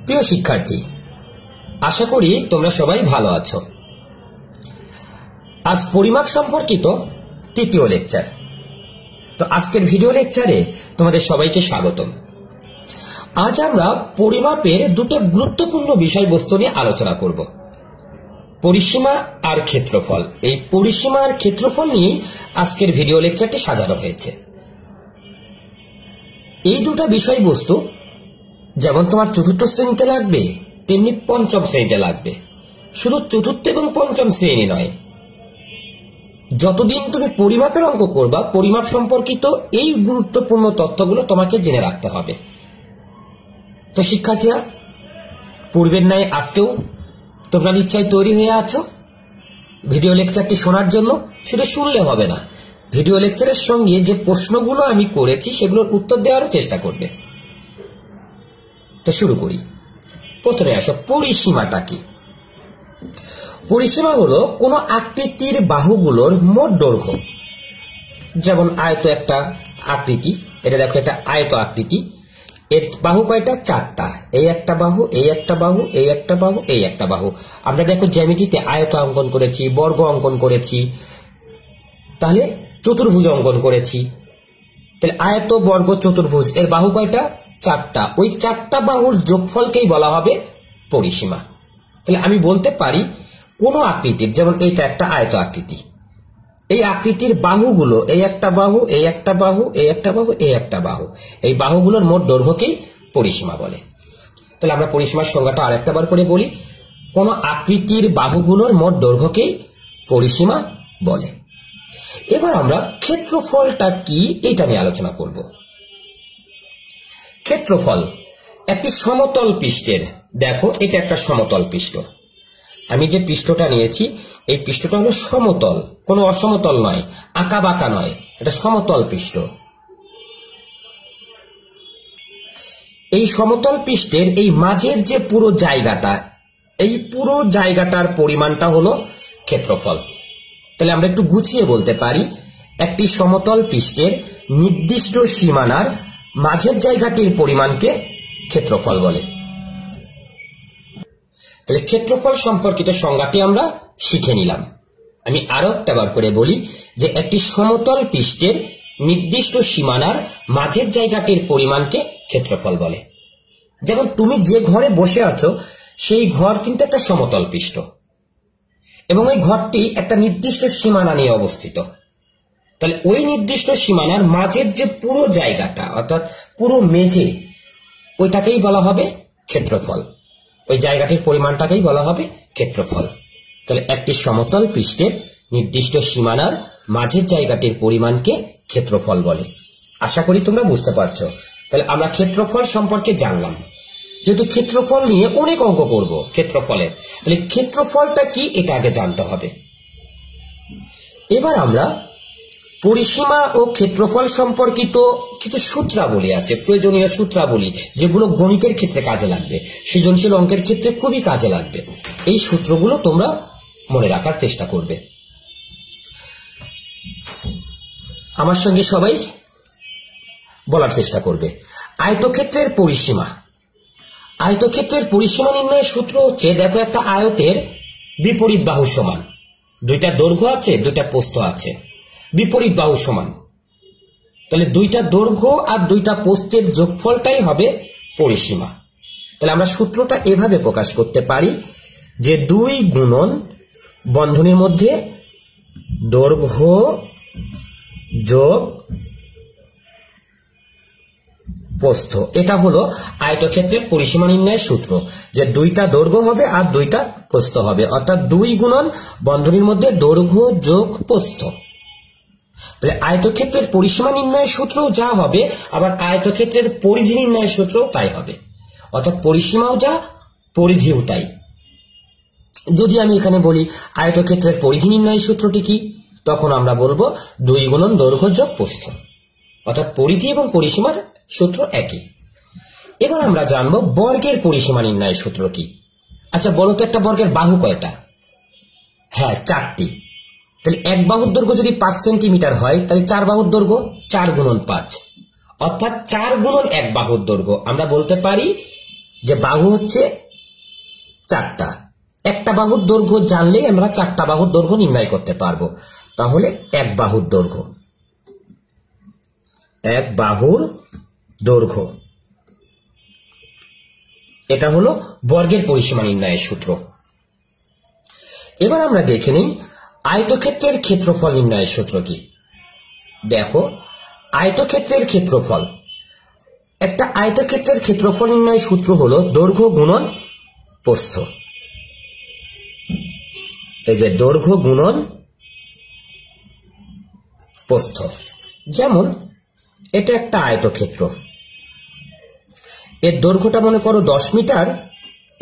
প্রিয় শিক্ষার্থী, আশা করি তোমরা সবাই ভালো আছো। আজ পরিমাপ সম্পর্কিত তৃতীয় লেকচার। তো আজকের ভিডিও লেকচারে তোমাদের সবাইকে স্বাগতম। আজ আমরা পরিমাপের দুটো গুরুত্বপূর্ণ বিষয়বস্তু নিয়ে আলোচনা করব, পরিসীমা আর ক্ষেত্রফল। এই পরিসীমা আর ক্ষেত্রফল নিয়ে আজকের ভিডিও লেকচারটি সাজানো হয়েছে। এই দুটো বিষয়বস্তু যেমন তোমার চতুর্থ শ্রেণীতে লাগবে, তেমনি পঞ্চম শ্রেণীতে লাগবে। শুধু চতুর্থ এবং পঞ্চম শ্রেণী নয়, যতদিন তুমি পরিমাপের অঙ্ক করবা, পরিমাপ সম্পর্কিত এই গুরুত্বপূর্ণ তথ্যগুলো তোমাকে জেনে রাখতে হবে। তো শিক্ষার্থীরা, পূর্বের ন্যায় আজকেও তোমরা নিশ্চয়ই তৈরি হয়ে আছো ভিডিও লেকচারটি শোনার জন্য। শুধু শুনলে হবে না, ভিডিও লেকচারের সঙ্গে যে প্রশ্নগুলো আমি করেছি সেগুলোর উত্তর দেওয়ারও চেষ্টা করবে। তো শুরু করি। প্রথমে আসো, পরিসীমাটা কি? পরিসীমা হলো কোন আকৃতির বাহুগুলোর মোট দৈর্ঘ্য। যেমন আয়ত একটা আকৃতি, এটা দেখো, এটা আয়ত আকৃতি। এর বাহু কয়টা? চারটা। এই একটা বাহু, এই একটা বাহু, এই একটা বাহু, এই একটা বাহু। আমরা দেখো জ্যামিতিতে আয়ত অঙ্কন করেছি, বর্গ অঙ্কন করেছি, তাহলে চতুর্ভুজ অঙ্কন করেছি। তাহলে আয়ত, বর্গ, চতুর্ভুজ এর বাহু কয়টা? চারটা। ওই চারটা বাহুর যোগফলকেই বলা হবে পরিসীমা। তাহলে আমি বলতে পারি কোন আকৃতির, যেমন এইটা একটা আয়ত আকৃতি, এই আকৃতির বাহুগুলো, এই একটা বাহু, এই একটা বাহু, এই একটা বাহু, এই একটা বাহু, এই বাহুগুলোর মোট দৈর্ঘ্যকেই পরিসীমা বলে। তাহলে আমরা পরিসীমার সংজ্ঞাটা আরেকটা বার করে বলি। কোন আকৃতির বাহুগুলোর মোট দৈর্ঘ্যকেই পরিসীমা বলে। এবার আমরা ক্ষেত্রফলটা কি এটা নিয়ে আলোচনা করব। ক্ষেত্রফল একটি সমতল পৃষ্ঠের, দেখো এটা একটা সমতল পৃষ্ঠ। আমি যে পৃষ্ঠটা নিয়েছি, এই পৃষ্ঠটা হলো সমতল, কোনো অসমতল নয়, আঁকা বাঁকা নয়, এটা সমতল পৃষ্ঠ। এই সমতল পৃষ্ঠের এই মাঝের যে পুরো জায়গাটা, এই পুরো জায়গাটার পরিমাণটা হলো ক্ষেত্রফল। তাহলে আমরা একটু গুছিয়ে বলতে পারি, একটি সমতল পৃষ্ঠের নির্দিষ্ট সীমানার মাঝের জায়গাটির পরিমাণকে ক্ষেত্রফল বলে। তাহলে ক্ষেত্রফল সম্পর্কিত সংজ্ঞাটি আমরা শিখে নিলাম। আমি আরো একটা বার করে বলি যে একটি সমতল পৃষ্ঠের নির্দিষ্ট সীমানার মাঝের জায়গাটির পরিমাণকে ক্ষেত্রফল বলে। যেমন তুমি যে ঘরে বসে আছো, সেই ঘর কিন্তু একটা সমতল পৃষ্ঠ, এবং ওই ঘরটি একটা নির্দিষ্ট সীমানা নিয়ে অবস্থিত। তাহলে ওই নির্দিষ্ট সীমানার মাঝের যে পুরো জায়গাটা, অর্থাৎ পুরো মেঝে, ওইটাকেই বলা হবে ক্ষেত্রফল। ওই জায়গাটির পরিমাণটাকেই বলা হবে ক্ষেত্রফল। তাহলে একটি সমতল পৃষ্ঠের নির্দিষ্ট সীমানার মাঝের জায়গাটির পরিমাণকে ক্ষেত্রফল বলে। আশা করি তোমরা বুঝতে পারছো। তাহলে আমরা ক্ষেত্রফল সম্পর্কে জানলাম। যেহেতু ক্ষেত্রফল নিয়ে অনেক অঙ্ক করব ক্ষেত্রফলের, তাহলে ক্ষেত্রফলটা কি এটা আগে জানতে হবে। এবার আমরা পরিসীমা ও ক্ষেত্রফল সম্পর্কিত কিছু সূত্রাবলী আছে, প্রয়োজনীয় সূত্রাবলী, যেগুলো গণিতের ক্ষেত্রে কাজে লাগবে, সৃজনশীল অঙ্কের ক্ষেত্রে খুবই কাজে লাগবে। এই সূত্রগুলো তোমরা মনে রাখার চেষ্টা করবে। আমার সঙ্গে সবাই বলার চেষ্টা করবে। আয়তক্ষেত্রের পরিসীমা। আয়তক্ষেত্রের পরিসীমা নির্ণয়ের সূত্র হচ্ছে, দেখো একটা আয়তের বিপরীত বাহু সমান, দুইটা দৈর্ঘ্য আছে, দুইটা প্রস্থ আছে, বিপরীত বাহু সমান। তাহলে দুইটা দৈর্ঘ্য আর দুইটা প্রস্থের যোগফলটাই হবে পরিসীমা। তাহলে আমরা সূত্রটা এভাবে প্রকাশ করতে পারি যে 2 গুণন বন্ধনীর মধ্যে দৈর্ঘ্য যোগ প্রস্থ, এটা হলো আয়তক্ষেত্রের পরিসীমা নির্ণয়ের সূত্র। যে দুইটা দৈর্ঘ্য হবে আর দুইটা প্রস্থ হবে, অর্থাৎ 2 গুণন বন্ধনীর মধ্যে দৈর্ঘ্য যোগ প্রস্থ। তাহলে আয়তক্ষেত্রের পরিসীমা নির্ণয়ের সূত্র যা হবে, আবার আয়তক্ষেত্রের পরিধি নির্ণয়ের সূত্র তাই হবে। অর্থাৎ পরিসীমাও যা, পরিধিও তাই। যদি আমি এখানে বলি আয়তক্ষেত্রের পরিধি নির্ণয়ের সূত্রটি কি, তখন আমরা বলবো 2 গুণন দৈর্ঘ্য যোগ প্রস্থ। অর্থাৎ পরিধি এবং পরিসীমার সূত্র একই। এবার আমরা জানবো বর্গের পরিসীমা নির্ণয়ের সূত্র কি। আচ্ছা বলো তো, একটা বর্গের বাহু কয়টা? হ্যাঁ, 4টি। তাহলে এক বাহুর দৈর্ঘ্য যদি 5 সেন্টিমিটার হয়, তাহলে 4 বাহুর দৈর্ঘ্য 4 গুণন 5, অর্থাৎ 4 গুণন এক বাহুর দৈর্ঘ্য। আমরা বলতে পারি যে বাহু হচ্ছে চারটা, একটা বাহুর দৈর্ঘ্য জানলে আমরা চারটা বাহুর দৈর্ঘ্য নির্ণয় করতে পারবো। তাহলে এক বাহুর দৈর্ঘ্য, এক বাহুর দৈর্ঘ্য, এটা হলো বর্গের পরিসীমা নির্ণয়ের সূত্র। এবার আমরা দেখে নিই আয়তক্ষেত্রের ক্ষেত্রফল নির্ণয়ের সূত্র কি। দেখো, আয়তক্ষেত্রের ক্ষেত্রফল, একটা আয়তক্ষেত্রের ক্ষেত্রফল নির্ণয়ের সূত্র হলো দৈর্ঘ্য গুণন প্রস্থ। এই যে দৈর্ঘ্য গুণন প্রস্থ। যেমন এটা একটা আয়তক্ষেত্র, এর দৈর্ঘ্যটা মনে করো 10 মিটার,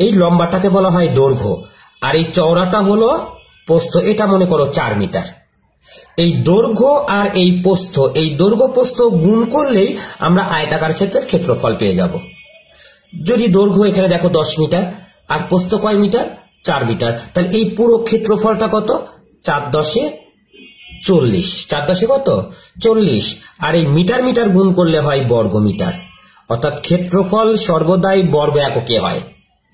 এই লম্বাটাকে বলা হয় দৈর্ঘ্য, আর এই চওড়াটা হলো প্রস্থ, এটা মনে করো 4 মিটার। এই দৈর্ঘ্য আর এই প্রস্থ, এই দৈর্ঘ্য প্রস্থ গুণ করলেই আমরা আয়তাকার ক্ষেত্রের ক্ষেত্রফল পেয়ে যাব। যদি দৈর্ঘ্য এখানে দেখো 10 মিটার আর প্রস্থ কয় মিটার, 4 মিটার, তাহলে এই পুরো ক্ষেত্রফলটা কত, 4 10 40, 4 10 কত 40, আর এই মিটার মিটার গুণ করলে হয় বর্গ মিটার, অর্থাৎ ক্ষেত্রফল সর্বদাই বর্গ এককে হয়।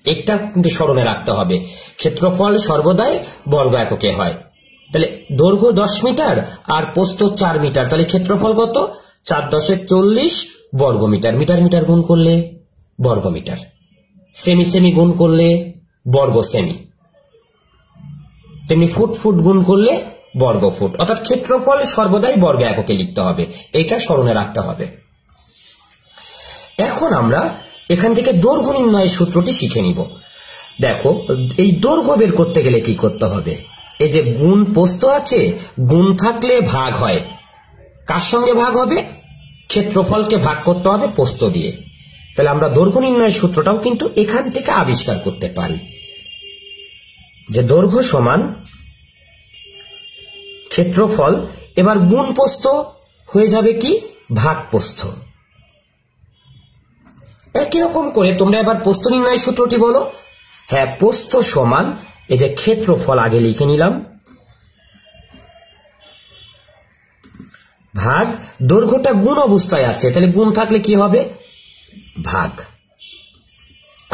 একটা কিন্তু স্মরণে রাখতে হবে, ক্ষেত্রফল সর্বদাই বর্গ এককে হয়। তাহলে দৈর্ঘ্য 10 মিটার আর প্রস্থ 4 মিটার, তাহলে ক্ষেত্রফল কত, 4 10 40 বর্গ মিটার, মিটার মিটার গুণ করলে বর্গ মিটার, সেমি সেমি গুণ করলে বর্গ সেমি, তেমনি ফুট ফুট গুণ করলে বর্গ ফুট, অর্থাৎ ক্ষেত্রফল সর্বদাই বর্গ এককে লিখতে হবে, এটা স্মরণে রাখতে হবে। এখন আমরা এখান থেকে দৈর্ঘ্য নির্ণয়ের সূত্রটি শিখে নিব। দেখো, এই দৈর্ঘ্য বের করতে গেলে কি করতে হবে, এই যে গুণ প্রস্থ আছে, গুণ থাকলে ভাগ হয়, কার সঙ্গে ভাগ হবে, ক্ষেত্রফলকে ভাগ করতে হবে প্রস্থ দিয়ে। তাহলে আমরা দৈর্ঘ্য নির্ণয়ের সূত্রটাও কিন্তু এখান থেকে আবিষ্কার করতে পারি, যে দৈর্ঘ্য সমান ক্ষেত্রফল, এবার গুণ প্রস্থ হয়ে যাবে কি, ভাগ প্রস্থ। একই রকম করে তোমরা এবার প্রস্থ নির্ণয়ের সূত্রটি বলো। হ্যাঁ, প্রস্থ সমান, এই যে ক্ষেত্রফল আগে লিখে নিলাম, ভাগ দৈর্ঘ্যটা গুণ অবস্থায় আছে, তাহলে গুণ থাকলে কি হবে, ভাগ।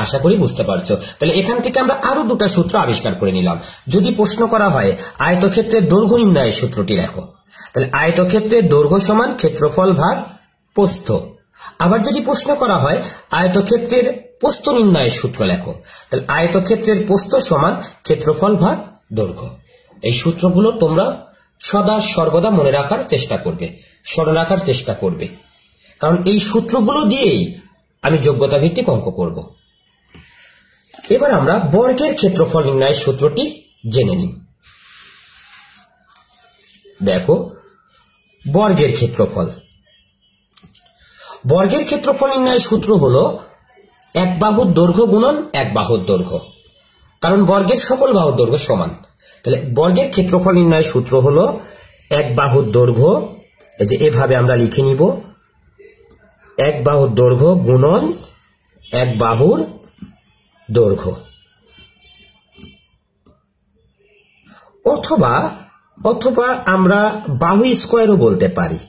আশা করি বুঝতে পারছো। তাহলে এখান থেকে আমরা আরো দুটো সূত্র আবিষ্কার করে নিলাম। যদি প্রশ্ন করা হয় আয়তক্ষেত্রের দৈর্ঘ্য নির্ণয়ের সূত্রটি লেখো, তাহলে আয়তক্ষেত্রের দৈর্ঘ্য সমান ক্ষেত্রফল ভাগ প্রস্থ। আবার যদি প্রশ্ন করা হয় আয়তক্ষেত্রের প্রস্থ নির্ণয়ের সূত্র লেখো, তাহলে আয়তক্ষেত্রের প্রস্থ সমান ক্ষেত্রফল ভাগ দৈর্ঘ্য। এই সূত্রগুলো তোমরা সদা সর্বদা মনে রাখার চেষ্টা করবে, স্মরণ রাখার চেষ্টা করবে, কারণ এই সূত্রগুলো দিয়েই আমি যোগ্যতা ভিত্তিক অঙ্ক করব। এবার আমরা বর্গের ক্ষেত্রফল নির্ণয়ের সূত্রটি জেনে নিই। দেখো, বর্গের ক্ষেত্রফল, বর্গের ক্ষেত্রফল নির্ণয়ের সূত্র হলো এক বাহুর দৈর্ঘ্য গুণন এক বাহুর দৈর্ঘ্য, কারণ বর্গের সকল বাহুর দৈর্ঘ্য সমান। তাহলে বর্গের ক্ষেত্রফল নির্ণয়ের সূত্র হলো এক বাহুর দৈর্ঘ্য, এই যে এভাবে আমরা লিখে নিব, এক বাহুর দৈর্ঘ্য গুণন এক বাহুর দৈর্ঘ্য। অথবা অথবা আমরা বাহু স্কোয়ারও বলতে পারি,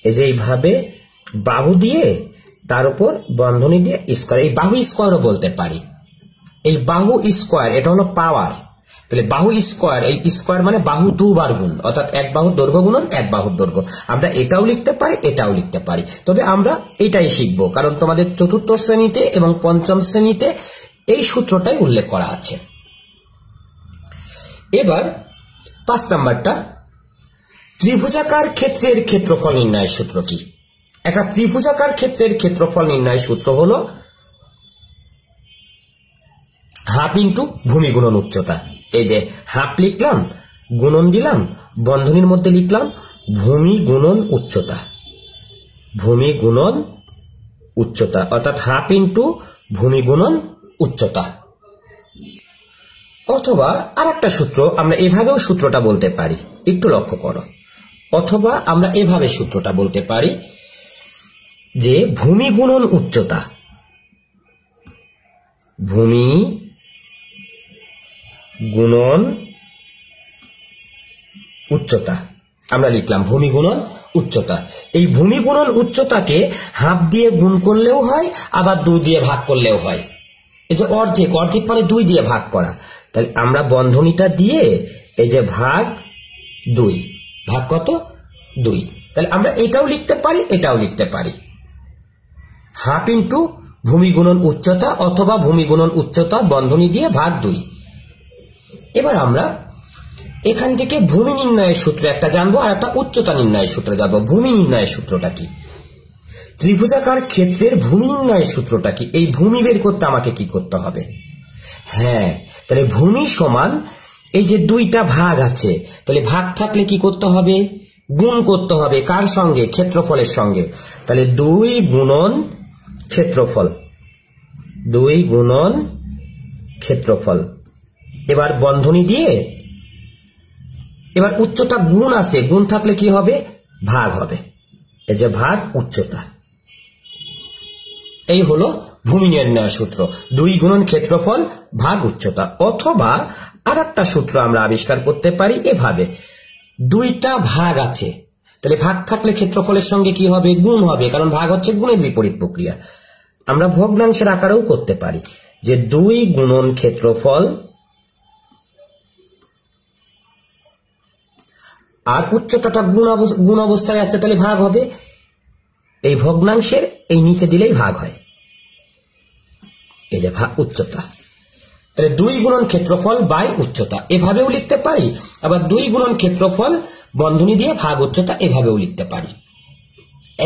এই যে এইভাবে বাহু দিয়ে তার উপর বন্ধনী দিয়ে স্কোয়ার, এই বাহু স্কোয়ারও বলতে পারি। এই বাহু স্কোয়ার এটা হলো পাওয়ার, তাহলে বাহু স্কোয়ার, এই স্কোয়ার মানে বাহু দুবার গুণ, অর্থাৎ এক বাহুর দৈর্ঘ্য গুণন এক বাহুর দৈর্ঘ্য। আমরা এটাও লিখতে পারি, এটাও লিখতে পারি, তবে আমরা এটাই শিখবো, কারণ তোমাদের চতুর্থ শ্রেণীতে এবং পঞ্চম শ্রেণীতে এই সূত্রটাই উল্লেখ করা আছে। এবার 5 নাম্বারটা, ত্রিভুজাকার ক্ষেত্রের ক্ষেত্রফল নির্ণয়ের সূত্র কি। একটা ত্রিভুজাকার ক্ষেত্রের ক্ষেত্রফল নির্ণয়ের সূত্র হলো হাফ ইন্টু ভূমি গুণন উচ্চতা। এই যে হাফ লিখলাম, গুণন দিলাম, বন্ধনীর মধ্যে লিখলাম ভূমি গুণন উচ্চতা, ভূমি গুণন উচ্চতা, অর্থাৎ হাফ ইন্টু ভূমি গুণন উচ্চতা। অথবা আর একটা সূত্র, আমরা এভাবেও সূত্রটা বলতে পারি, একটু লক্ষ্য করো। অথবা আমরা এভাবে সূত্রটা বলতে পারি যে ভূমি গুণন উচ্চতা, ভূমি গুণন উচ্চতা, আমরা লিখলাম ভূমি গুণন উচ্চতা। এই ভূমি গুণন উচ্চতাকে হাফ দিয়ে গুণ করলেও হয়, আবার 2 দিয়ে ভাগ করলেও হয়। এই যে অর্ধেক, অর্ধেক মানে 2 দিয়ে ভাগ করা, তাহলে আমরা বন্ধনীটা দিয়ে এই যে ভাগ 2, ভাগ কত 2, তাহলে আমরা এটাও লিখতে পারি, এটাও লিখতে পারি, হাফ ইন্টু ভূমি গুণন উচ্চতা অথবা ভূমি গুণন উচ্চতা বন্ধনী দিয়ে ভাগ 2। এবার আমরা এখান থেকে ভূমি নির্ণয়ের সূত্র একটা জানবো আর একটা উচ্চতা নির্ণয়ের সূত্র জানবো। ভূমি নির্ণয়ের সূত্রটা কি? ত্রিভুজাকার ক্ষেত্রের ভূমি নির্ণয়ের সূত্রটা কি? এই ভূমি বের করতে আমাকে কি করতে হবে? হ্যাঁ, তাহলে ভূমি সমান এই যে 2টা ভাগ আছে, তাহলে ভাগ থাকলে কি করতে হবে? গুণ করতে হবে। কার সঙ্গে? ক্ষেত্রফলের সঙ্গে। তাহলে 2 গুণন ক্ষেত্রফল, 2 গুণন ক্ষেত্রফল। এবার বন্ধনী দিয়ে এবার উচ্চতা গুণ আছে, গুণ থাকলে কি হবে? ভাগ হবে। এই যে ভাগ উচ্চতা। এই হলো ভূমি নির্ণয় সূত্র, 2 গুণন ক্ষেত্রফল ভাগ উচ্চতা। অথবা আর একটা সূত্র আমরা আবিষ্কার করতে পারি এভাবে, 2টা ভাগ আছে, তাহলে ভাগ থাকলে ক্ষেত্রফলের সঙ্গে কি হবে? গুণ হবে, কারণ ভাগ হচ্ছে গুণের বিপরীত প্রক্রিয়া। আমরা ভগ্নাংশের আকারেও করতে পারি যে 2 গুণন ক্ষেত্রফল আর উচ্চতাটা গুণ অবস্থায় আছে, তাহলে ভাগ হবে। এই ভগ্নাংশের এই নিচে দিলেই ভাগ হয়, এই যে ভাগ উচ্চতা। তাহলে 2 গুণন ক্ষেত্রফল বাই উচ্চতা এভাবেও লিখতে পারি, আবার 2 গুণন ক্ষেত্রফল বন্ধনী দিয়ে ভাগ উচ্চতা এভাবেও লিখতে পারি।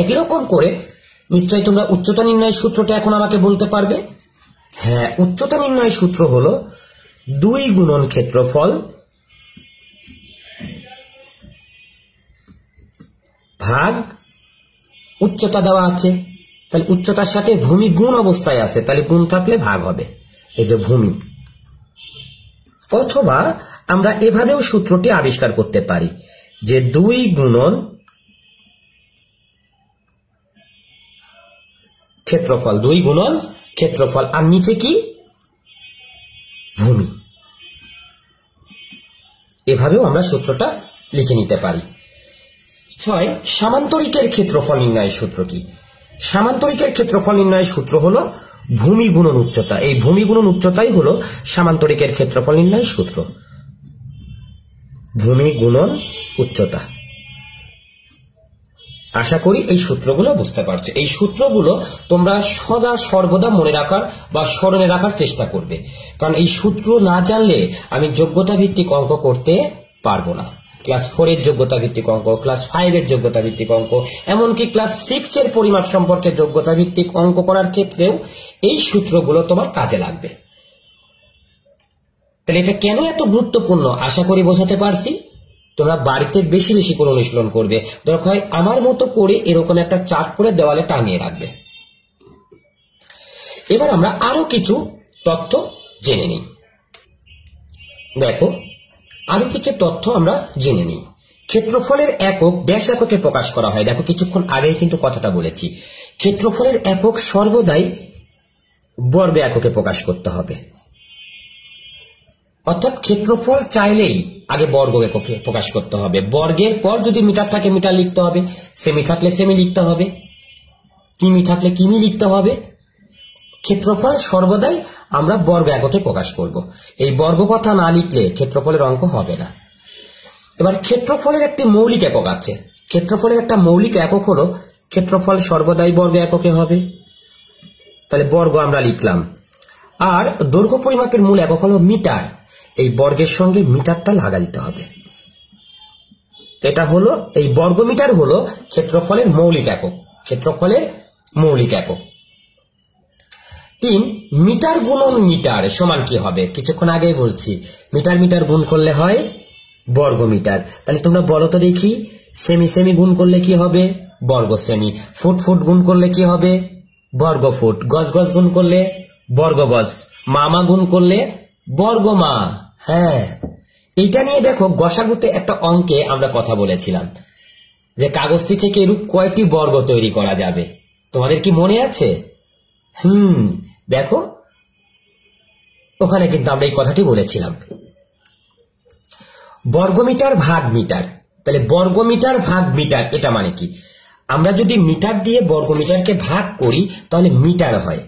একই রকম করে নিশ্চয়ই তোমরা উচ্চতা নির্ণয়ের সূত্রটা এখন আমাকে বলতে পারবে। হ্যাঁ, উচ্চতা নির্ণয়ের সূত্র হলো 2 গুণন ক্ষেত্রফল ভাগ উচ্চতা দেওয়া আছে, তাহলে উচ্চতার সাথে ভূমি গুণ অবস্থায় আছে, তাহলে গুণ থাকলে ভাগ হবে, এই যে ভূমি। অথবা আমরা এভাবেও সূত্রটি আবিষ্কার করতে পারি যে 2 গুণন ক্ষেত্রফল, 2 গুণন ক্ষেত্রফল আর নিচে কি? ভূমি। এভাবেও আমরা সূত্রটা লিখে নিতে পারি। 6 সামান্তরিকের ক্ষেত্রফল নির্ণয়ের সূত্র কি? সামান্তরিকের ক্ষেত্রফল নির্ণয়ের সূত্র হলো ভূমি গুণন উচ্চতা। এই ভূমি গুণন উচ্চতাই হলো সামান্তরিকের ক্ষেত্রফল নির্ণয়ের সূত্র, ভূমি গুণন উচ্চতা। আশা করি এই সূত্রগুলো বুঝতে পারছো। এই সূত্রগুলো তোমরা সদা সর্বদা মনে রাখার বা স্মরণে রাখার চেষ্টা করবে, কারণ এই সূত্র না জানলে আমি যোগ্যতা ভিত্তিক অঙ্ক করতে পারবো না। ক্লাস 4 এর যোগ্যতা ভিত্তিক অঙ্ক, ক্লাস 5 এর যোগ্যতা ভিত্তিক অঙ্ক, এমনকি ক্লাস 6 এর পরিমাপ সম্পর্কে যোগ্যতা ভিত্তিক অঙ্ক করার ক্ষেত্রেও এই সূত্রগুলো তোমার কাজে লাগবে। তাহলে এটা কেন এত গুরুত্বপূর্ণ আশা করি বোঝাতে পারছি। তোমরা বাড়িতে বেশি বেশি করে অনুশীলন করবে, দরকার হয় আমার মতো করে এরকম একটা চার্ট করে দেওয়ালে টাঙিয়ে রাখবে। এবার আমরা আরো কিছু তথ্য জেনে নিই। দেখো, আরো কিছু তথ্য আমরা জেনে নিই। ক্ষেত্রফলের একক ড্যাশ এককে প্রকাশ করা হয়। দেখো, কিছুক্ষণ আগেই কিন্তু কথাটা বলেছি, ক্ষেত্রফলের একক সর্বদাই বর্গ এককে প্রকাশ করতে হবে। অর্থাৎ ক্ষেত্রফল চাইলেই আগে বর্গ এককে প্রকাশ করতে হবে। বর্গের পর যদি মিটার থাকে মিটার লিখতে হবে, সেমি থাকলে সেমি লিখতে হবে, কিমি থাকলে কিমি লিখতে হবে। ক্ষেত্রফল সর্বদাই আমরা বর্গ এককে প্রকাশ করব। এই বর্গ কথা না লিখলে ক্ষেত্রফলের অঙ্ক হবে না। এবার ক্ষেত্রফলের একটি মৌলিক একক আছে। ক্ষেত্রফলের একটা মৌলিক একক হলো ক্ষেত্রফল সর্বদাই বর্গ এককে হবে, তাহলে বর্গ আমরা লিখলাম। আর দৈর্ঘ্য পরিমাপের মূল একক হলো মিটার। এই বর্গের সঙ্গে মিটারটা লাগা দিতে হবে। এটা হলো এই বর্গমিটার হলো ক্ষেত্রফলের মৌলিক একক, ক্ষেত্রফলের মৌলিক একক। 3 মিটার গুণন মিটার সমান কি হবে? কিছুক্ষণ আগেই বলছি, মিটার মিটার গুণ করলে হয় বর্গমিটার। তাহলে তোমরা বলো তো দেখি, সেমি সেমি গুণ করলে কি হবে? বর্গ সেমি। ফুট ফুট গুণ করলে কি হবে? বর্গ ফুট। গজ গজ গুণ করলে বর্গ গজ। মামা গুণ করলে বর্গ মা। হ্যাঁ, এইটা নিয়ে দেখো গসাগুতে একটা অঙ্কে আমরা কথা বলেছিলাম যে কাগজটি থেকে এরূপ কয়টি বর্গ তৈরি করা যাবে। তোমাদের কি মনে আছে? দেখো, ওখানে কিন্তু আমরা এই কথাটি বলেছিলাম। বর্গমিটার ভাগ মিটার, তাহলে বর্গমিটার ভাগ মিটার, এটা মানে কি? আমরা যদি মিটার দিয়ে বর্গমিটারকে ভাগ করি তাহলে মিটার হয়,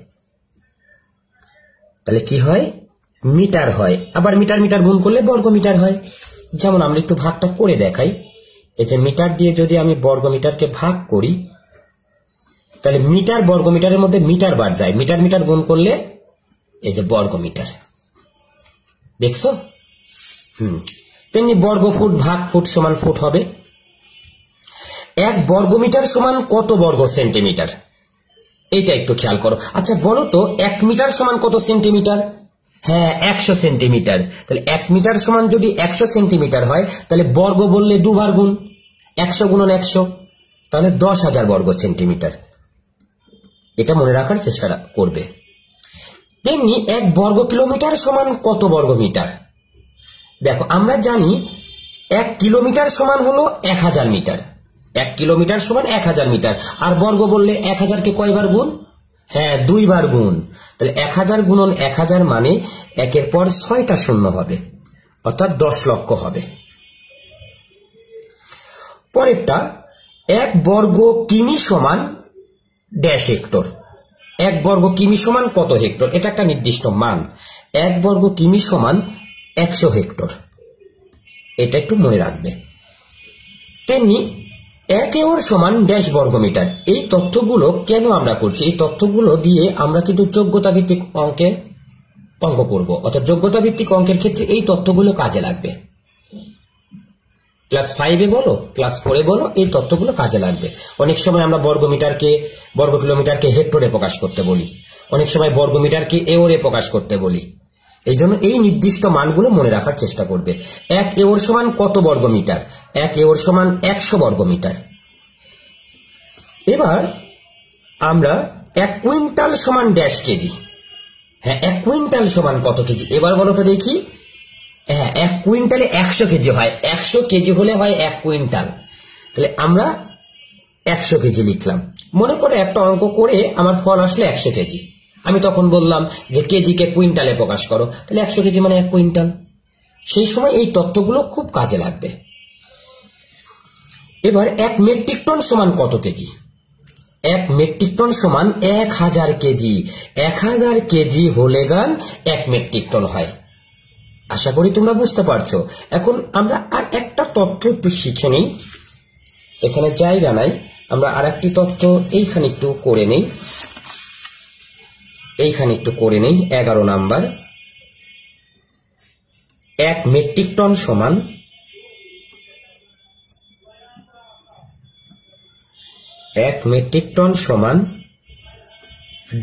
তাহলে কি হয়? মিটার হয়। আবার মিটার মিটার গুণ করলে বর্গমিটার হয়। যেমন আমরা একটু ভাগটা করে দেখাই। এই যে মিটার দিয়ে যদি আমি বর্গমিটারকে ভাগ করি তাহলে মিটার বর্গমিটারের মধ্যে মিটার বার যায়, মিটার মিটার গুণ করলে এই যে বর্গমিটার, দেখছো? তেমনি বর্গ ফুট ভাগ ফুট সমান ফুট হবে। 1 বর্গমিটার সমান কত বর্গ সেন্টিমিটার? এটা একটু খেয়াল করো। আচ্ছা বলো তো 1 মিটার সমান কত সেন্টিমিটার? হ্যাঁ, 100 সেন্টিমিটার। তাহলে 1 মিটার সমান যদি 100 সেন্টিমিটার হয় তাহলে বর্গ বললে দুবার গুণ, 100 গুণন 100, তাহলে 10,000 বর্গ সেন্টিমিটার। এটা মনে রাখার চেষ্টা করবে। তেমনি 1 বর্গ কিলোমিটার সমান কত বর্গ মিটার? দেখো আমরা জানি 1 কিলোমিটার সমান হলো 1000 মিটার। 1 কিলোমিটার সমান 1000 মিটার। আর বর্গ বললে 1000 কে কয়বার গুণ? হ্যাঁ, 2 বার গুণ। তাহলে 1000 গুণন 1000 মানে 1-এর পর 6টা শূন্য হবে, অর্থাৎ 10 লক্ষ হবে। পরেরটা 1 বর্গ কিমি সমান ড্যাশ হেক্টর। 1 বর্গ কিমি সমান কত হেক্টর? এটা একটা নির্দিষ্ট মান। 1 বর্গ কিমি সমান 100 হেক্টর। এটা একটু মনে রাখবে। তেমনি 1 একর সমান ড্যাশ বর্গমিটার। এই তথ্যগুলো কেন আমরা করছি? এই তথ্যগুলো দিয়ে আমরা কিন্তু যোগ্যতা ভিত্তিক অঙ্ক করব, অর্থাৎ যোগ্যতা ভিত্তিক অঙ্কের ক্ষেত্রে এই তথ্যগুলো কাজে লাগবে। ক্লাস 5-এ বলো, ক্লাস 4-এ বলো, এই তথ্যগুলো কাজে লাগবে। অনেক সময় আমরা বর্গ কিলোমিটারকে হেক্টরে প্রকাশ করতে বলি, অনেক সময় বর্গমিটারকে এওরে প্রকাশ করতে বলি। এই জন্য এই নির্দিষ্ট মানগুলো মনে রাখার চেষ্টা করবে। 1 এওর সমান কত বর্গমিটার? 1 এওর সমান 100 বর্গমিটার। এবার আমরা 1 কুইন্টাল সমান ড্যাশ কেজি। হ্যাঁ, 1 কুইন্টাল সমান কত কেজি? এবার বলো তো দেখি। হ্যাঁ, 1 কুইন্টালে 100 কেজি হয়। 100 কেজি হলে হয় 1 কুইন্টাল। তাহলে আমরা 100 কেজি লিখলাম। মনে করে একটা অঙ্ক করে আমার ফল আসলো 100 কেজি। আমি তখন বললাম যে কেজিকে কুইন্টালে প্রকাশ করো, তাহলে 100 কেজি মানে 1 কুইন্টাল। সেই সময় এই তথ্যগুলো খুব কাজে লাগবে। এবার 1 মেট্রিক টন সমান কত কেজি? 1 মেট্রিক টন সমান 1000 কেজি। 1000 কেজি হলে গান 1 মেট্রিক টন হয়। আশা করি তোমরা বুঝতে পারছো। এখন আমরা আর একটা তথ্য একটু শিখে নেই। এখানে জায়গা নাই, আমরা আর একটি তথ্য এইখানে একটু করে নেই। 11 নাম্বার। 1 মেট্রিক টন সমান 1 মেট্রিক টন সমান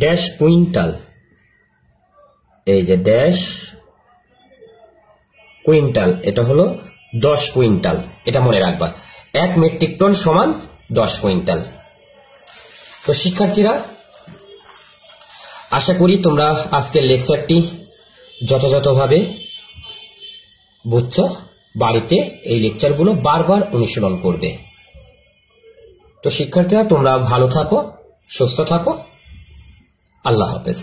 ড্যাশ কুইন্টাল। এই যে ড্যাশ কুইন্টাল, এটা হলো 10 কুইন্টাল। এটা মনে রাখবা, 1 মেট্রিক টন সমান 10 কুইন্টাল। তো শিক্ষার্থীরা, আশা করি তোমরা আজকের লেকচারটি যথাযথভাবে বুঝছো। বাড়িতে এই লেকচারগুলো বারবার অনুশীলন করবে। তো শিক্ষার্থীরা, তোমরা ভালো থাকো, সুস্থ থাকো। আল্লাহ হাফেজ।